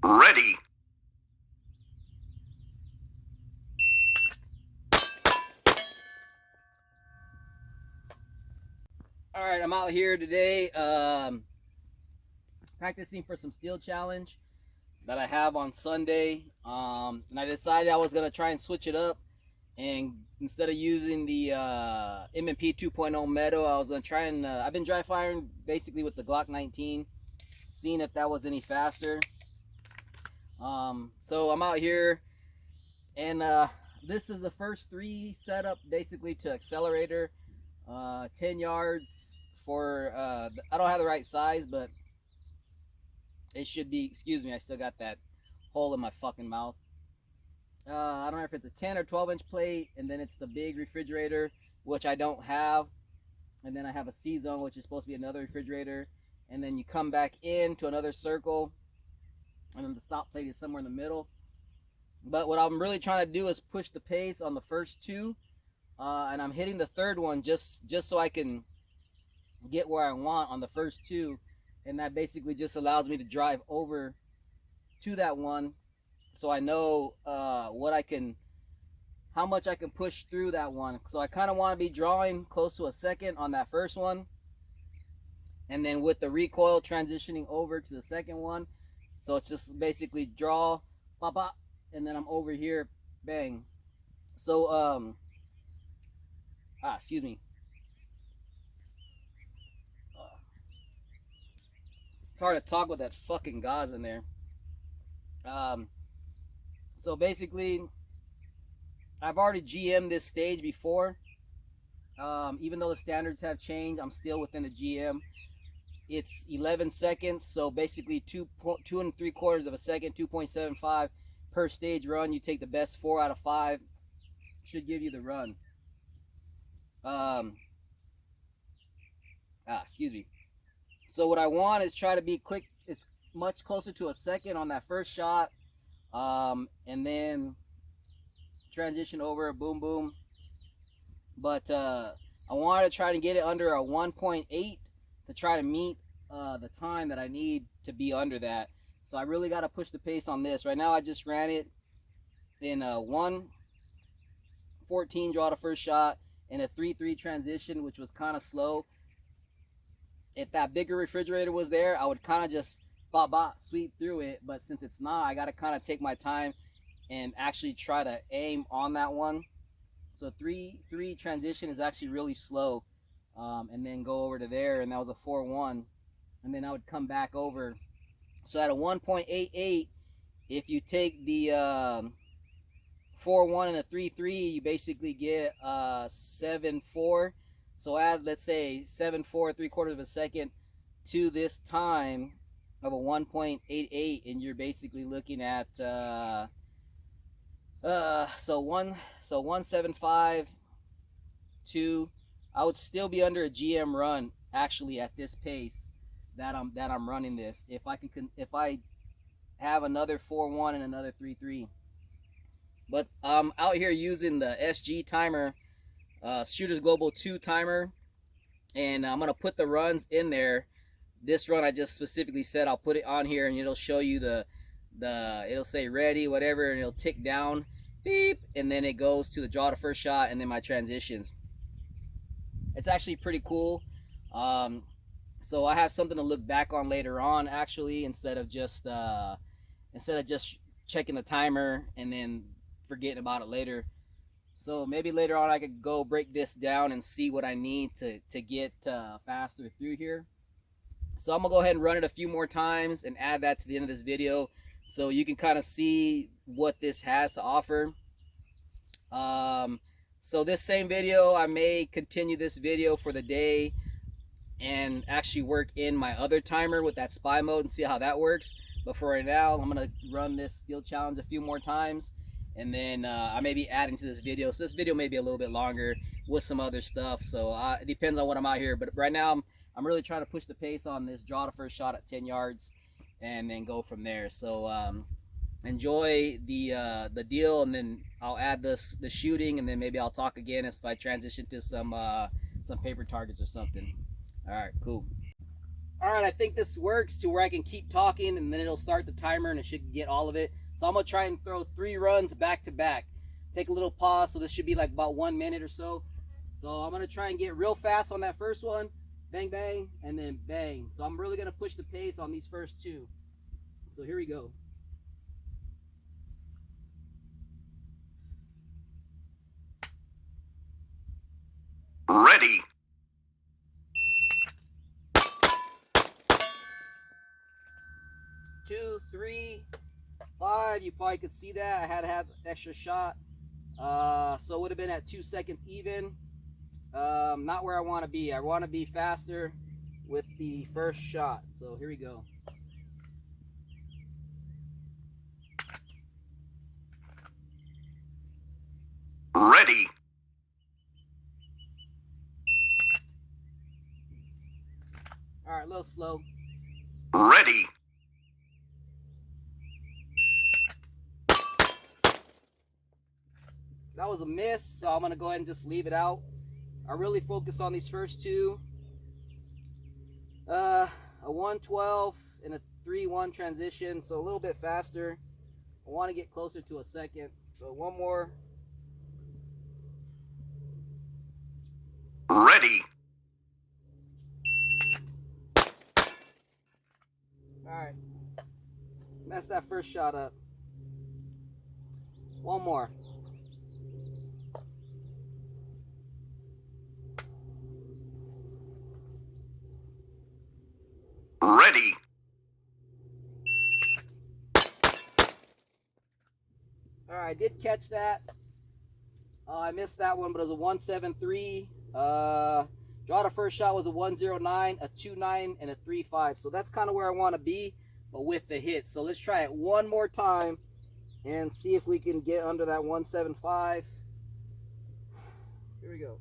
Ready. All right, I'm out here today practicing for some steel challenge that I have on Sunday. And I decided I was going to try and switch it up. And instead of using the M&P 2.0 Meadow, I was going to try and, I've been dry firing basically with the Glock 19, seeing if that was any faster. So I'm out here, and this is the first three setup basically to accelerator. 10 yards for, I don't have the right size, but it should be, excuse me, I still got that hole in my fucking mouth. I don't know if it's a 10 or 12 inch plate, and then it's the big refrigerator, which I don't have. And then I have a C-zone, which is supposed to be another refrigerator. And then you come back into another circle, and then the stop plate is somewhere in the middle. But what I'm really trying to do is push the pace on the first two. And I'm hitting the third one just so I can get where I want on the first two, and that basically just allows me to drive over to that one, so I know how much I can push through that one. So I kind of want to be drawing close to a second on that first one, and then with the recoil transitioning over to the second one. So it's just basically draw, pop, pop, and then I'm over here, bang. So excuse me. It's hard to talk with that fucking gauze in there. So basically, I've already GM'd this stage before. Even though the standards have changed, I'm still within the GM. It's 11 seconds, so basically 2 3/4 of a second, 2.75 per stage run. You take the best 4 out of 5, should give you the run. Excuse me. So what I want is try to be quick, as much closer to a second on that first shot, and then transition over, boom, boom. But I wanted to try to get it under a 1.8 to try to meet the time that I need to be under that. So I really got to push the pace on this. Right now I just ran it in a 1:14 draw the first shot, and a 3:3 transition, which was kind of slow. If that bigger refrigerator was there, I would kind of just sweep through it. But since it's not, I got to kind of take my time and actually try to aim on that one. So 3:3 transition is actually really slow. And then go over to there, and that was a 4-1. And then I would come back over. So at a 1.88, if you take the 4-1 and a 3-3, you basically get 7-4. So add, let's say, 7-4, 3/4 of a second to this time of a 1.88, and you're basically looking at so 175 to, I would still be under a GM run actually at this pace that I'm running this. If I have another 4-1 and another 3-3. But I'm out here using the SG timer, Shooters Global 2 timer, and I'm gonna put the runs in there. This run I just specifically said I'll put it on here, and it'll show you it'll say ready, whatever, and it'll tick down, beep, and then it goes to the draw the first shot, and then my transitions. It's actually pretty cool. So I have something to look back on later on, actually, instead of just checking the timer and then forgetting about it later. So maybe later on I could go break this down and see what I need to get faster through here. So I'm gonna go ahead and run it a few more times and add that to the end of this video, so you can kind of see what this has to offer. So this same video, I may continue this video for the day and actually work in my other timer with that spy mode and see how that works. But for right now, I'm gonna run this steel challenge a few more times, and then I may be adding to this video. So this video may be a little bit longer with some other stuff. So it depends on what I'm out here. But right now, I'm really trying to push the pace on this draw the first shot at 10 yards, and then go from there. So enjoy the deal, and then I'll add the shooting, and then maybe I'll talk again if I transition to some paper targets or something. All right, cool. All right, I think this works to where I can keep talking and then it'll start the timer and it should get all of it. So I'm gonna try and throw 3 runs back to back. Take a little pause, so this should be like about 1 minute or so. So I'm gonna try and get real fast on that first one, bang bang, and then bang. So I'm really gonna push the pace on these first 2. So here we go. Ready. 2, 3, 5. You probably could see that. I had to have extra shot. So it would have been at 2 seconds even. Not where I want to be. I want to be faster with the first shot. So here we go. Ready. All right, a little slow. Ready. That was a miss, so I'm gonna go ahead and just leave it out. I really focus on these first 2. A 112 and a 3-1 transition, so a little bit faster. I want to get closer to a second. So one more. Ready. All right. Messed that first shot up. One more. Ready. All right, I did catch that. I missed that one, but it was a 173. Draw the first shot was a 109, a 29, and a 35. So that's kind of where I want to be, but with the hit. So let's try it one more time and see if we can get under that 175. Here we go.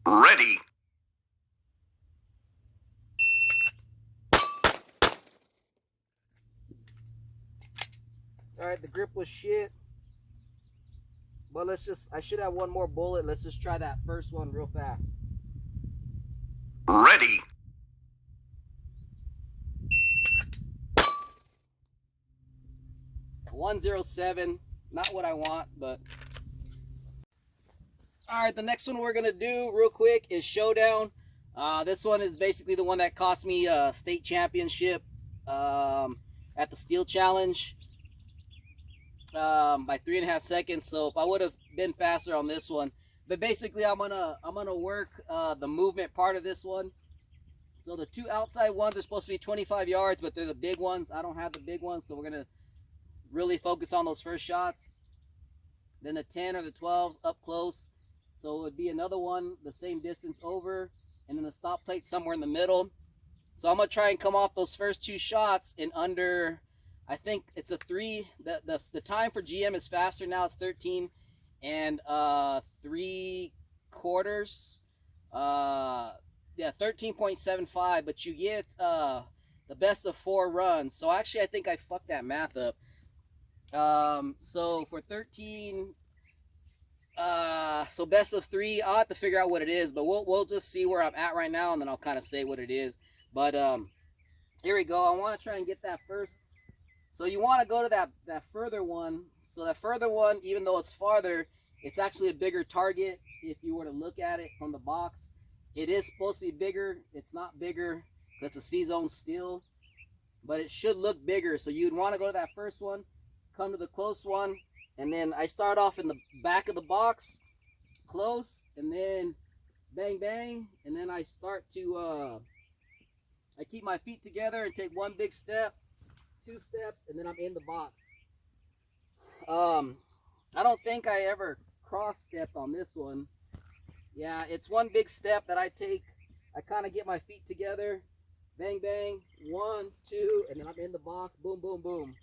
Ready. All right, the grip was shit. But I should have one more bullet. Let's just try that first one real fast. Ready. A 107, not what I want, but. All right, the next one we're gonna do real quick is Showdown. This one is basically the one that cost me a state championship at the Steel Challenge by 3.5 seconds. So if I would have been faster on this one, but basically I'm gonna work the movement part of this one. So the 2 outside ones are supposed to be 25 yards, but they're the big ones. I don't have the big ones, so we're gonna really focus on those first shots. Then the 10 or the 12s up close. So it would be another one the same distance over, and then the stop plate somewhere in the middle. So I'm gonna try and come off those first 2 shots in under, I think it's a 3. The time for GM is faster now. It's 13 and 3/4. Yeah, 13.75. But you get the best of 4 runs. So actually, I think I fucked that math up. So for 13. So best of 3. I'll have to figure out what it is, but we'll just see where I'm at right now, and then I'll kind of say what it is. But here we go. I want to try and get that first. So you want to go to that further one. So that further one, even though it's farther, it's actually a bigger target. If you were to look at it from the box, it is supposed to be bigger. It's not bigger. That's a C-zone steel, but it should look bigger. So you'd want to go to that first one, come to the close one. And then I start off in the back of the box, close, and then bang, bang. And then I start to, I keep my feet together and take 1 big step, 2 steps, and then I'm in the box. I don't think I ever cross-stepped on this one. Yeah, it's 1 big step that I take. I kind of get my feet together, bang, bang, 1, 2, and then I'm in the box, boom, boom, boom.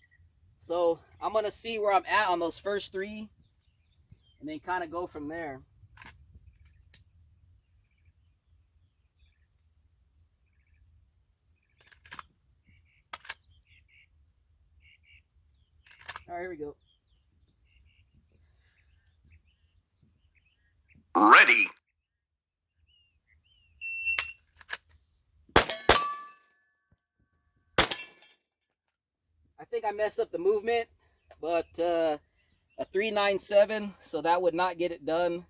So I'm going to see where I'm at on those first 3 and then kind of go from there. All right, here we go. Ready. I think I messed up the movement, but a 397, so that would not get it done.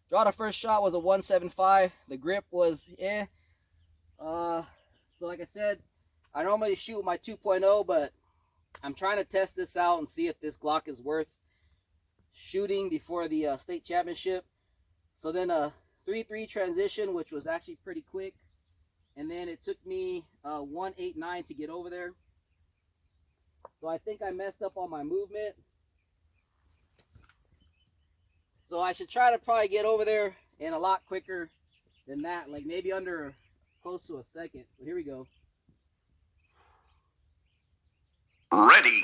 Draw the first shot was a 175. The grip was so like I said, I normally shoot my 2.0, but I'm trying to test this out and see if this Glock is worth shooting before the state championship. So then a 3.3 transition, which was actually pretty quick, and then it took me 189 to get over there. So I think I messed up on my movement. So I should try to probably get over there in a lot quicker than that, like maybe under close to a second. So here we go. Ready.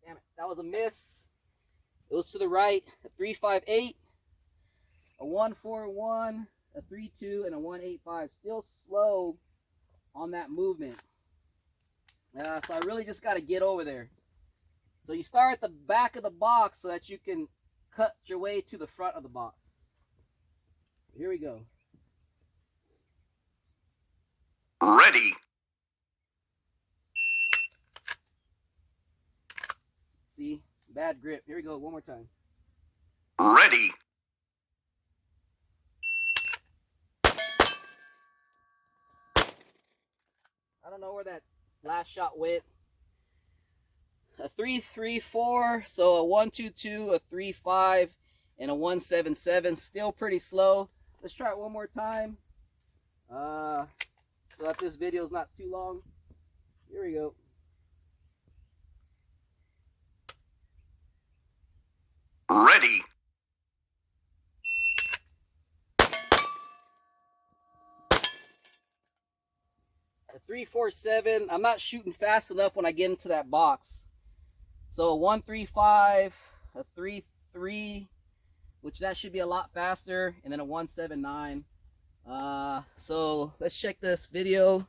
Damn it, that was a miss. It was to the right. A 358, a 141, a 32, and a 185. Still slow on that movement. So I really just got to get over there. So you start at the back of the box so that you can cut your way to the front of the box. Here we go. Ready. See, bad grip. Here we go, one more time. Ready. I don't know where that last shot went. A 3.34, so a 1.22, a 3.5, and a 1.77. Still pretty slow. Let's try it one more time. So that this video is not too long. Here we go. Ready. A 3.47. I'm not shooting fast enough when I get into that box. So a 1.35, a 3.3, which that should be a lot faster, and then a 1.79. So let's check this video.